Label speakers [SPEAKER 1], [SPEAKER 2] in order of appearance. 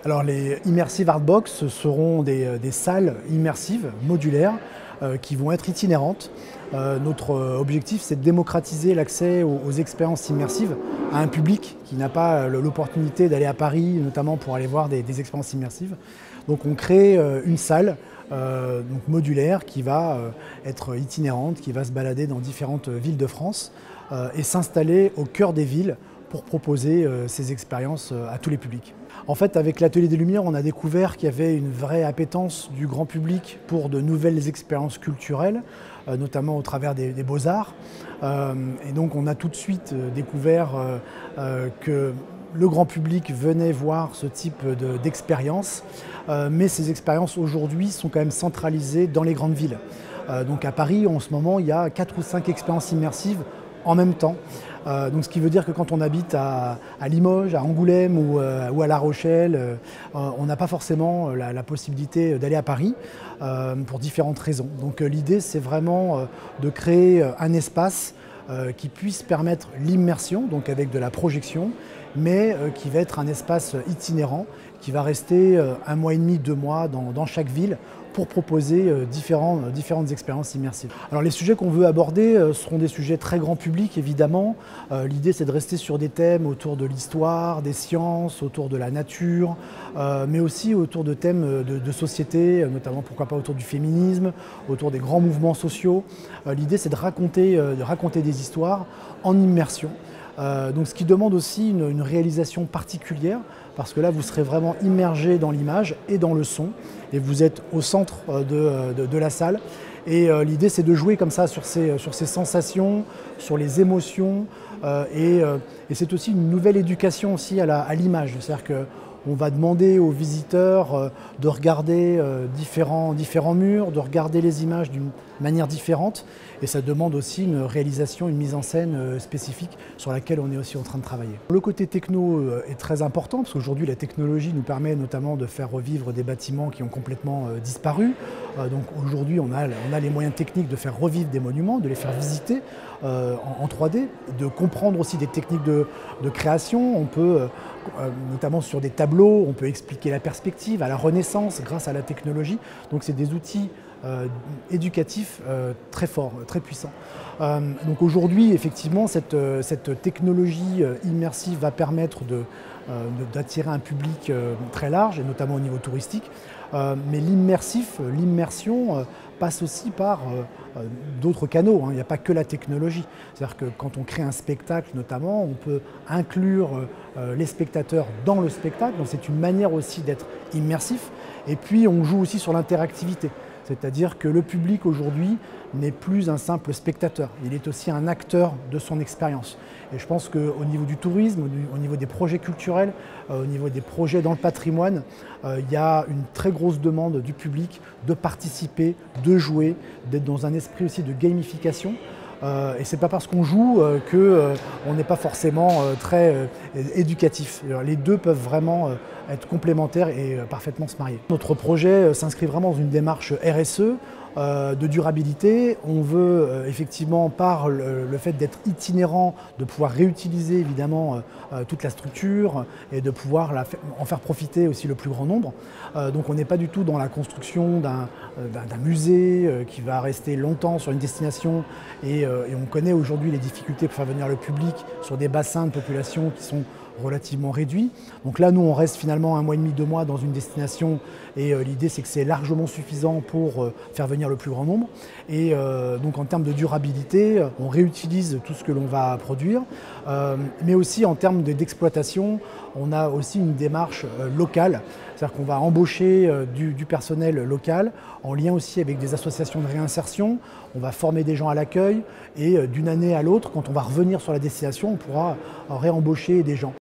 [SPEAKER 1] Alors les Immersive Artbox, ce seront des salles immersives, modulaires, qui vont être itinérantes. Notre objectif, c'est de démocratiser l'accès aux expériences immersives à un public qui n'a pas l'opportunité d'aller à Paris, notamment pour aller voir des expériences immersives. Donc on crée une salle donc modulaire qui va être itinérante, qui va se balader dans différentes villes de France et s'installer au cœur des villes pour proposer ces expériences à tous les publics. En fait, avec l'Atelier des Lumières, on a découvert qu'il y avait une vraie appétence du grand public pour de nouvelles expériences culturelles, notamment au travers des beaux-arts. Et donc on a tout de suite découvert que le grand public venait voir ce type d'expérience, mais ces expériences aujourd'hui sont quand même centralisées dans les grandes villes. Donc à Paris, en ce moment, il y a 4 ou 5 expériences immersives en même temps. Donc ce qui veut dire que quand on habite à Limoges, à Angoulême ou à La Rochelle, on n'a pas forcément la possibilité d'aller à Paris pour différentes raisons. Donc l'idée, c'est vraiment de créer un espace qui puisse permettre l'immersion, donc avec de la projection, mais qui va être un espace itinérant, qui va rester 1 mois et demi, 2 mois dans chaque ville pour proposer différentes expériences immersives. Alors les sujets qu'on veut aborder seront des sujets très grand public évidemment. L'idée c'est de rester sur des thèmes autour de l'histoire, des sciences, autour de la nature, mais aussi autour de thèmes de société, notamment pourquoi pas autour du féminisme, autour des grands mouvements sociaux. L'idée c'est de raconter des histoires en immersion. Donc ce qui demande aussi une réalisation particulière, parce que là vous serez vraiment immergé dans l'image et dans le son, et vous êtes au centre de la salle. Et l'idée c'est de jouer comme ça sur ces sensations, sur les émotions, et c'est aussi une nouvelle éducation aussi à l'image. C'est-à-dire qu'on va demander aux visiteurs de regarder différents murs, de regarder les images d'une manière différente, et ça demande aussi une réalisation, une mise en scène spécifique sur laquelle on est aussi en train de travailler. Le côté techno est très important parce qu'aujourd'hui la technologie nous permet notamment de faire revivre des bâtiments qui ont complètement disparu. Donc aujourd'hui on a les moyens techniques de faire revivre des monuments, de les faire visiter en 3D, de comprendre aussi des techniques de création. On peut, notamment sur des tableaux, on peut expliquer la perspective à la Renaissance grâce à la technologie. Donc c'est des outils éducatifs très forts, très puissants. Donc aujourd'hui, effectivement, cette technologie immersive va permettre d'attirer un public très large, et notamment au niveau touristique. Mais l'immersion passe aussi par d'autres canaux. Il n'y a pas que la technologie. C'est-à-dire que quand on crée un spectacle, notamment, on peut inclure les spectateurs dans le spectacle. Donc c'est une manière aussi d'être immersif. Et puis on joue aussi sur l'interactivité. C'est-à-dire que le public aujourd'hui n'est plus un simple spectateur, il est aussi un acteur de son expérience. Et je pense qu'au niveau du tourisme, au niveau des projets culturels, au niveau des projets dans le patrimoine, il y a une très grosse demande du public de participer, de jouer, d'être dans un esprit aussi de gamification. Et c'est pas parce qu'on joue qu'on n'est pas forcément très éducatif. Alors, les deux peuvent vraiment être complémentaires et parfaitement se marier. Notre projet s'inscrit vraiment dans une démarche RSE, de durabilité. On veut effectivement, par le fait d'être itinérant, de pouvoir réutiliser évidemment toute la structure et de pouvoir en faire profiter aussi le plus grand nombre. Donc on n'est pas du tout dans la construction d'un musée qui va rester longtemps sur une destination, et on connaît aujourd'hui les difficultés pour faire venir le public sur des bassins de population qui sont relativement réduits. Donc là, nous, on reste finalement 1 mois et demi, 2 mois dans une destination, et l'idée, c'est que c'est largement suffisant pour faire venir le plus grand nombre. Et donc en termes de durabilité, on réutilise tout ce que l'on va produire, mais aussi en termes d'exploitation, on a aussi une démarche locale. C'est-à-dire qu'on va embaucher du personnel local, en lien aussi avec des associations de réinsertion. On va former des gens à l'accueil, et d'une année à l'autre, quand on va revenir sur la destination, on pourra réembaucher des gens.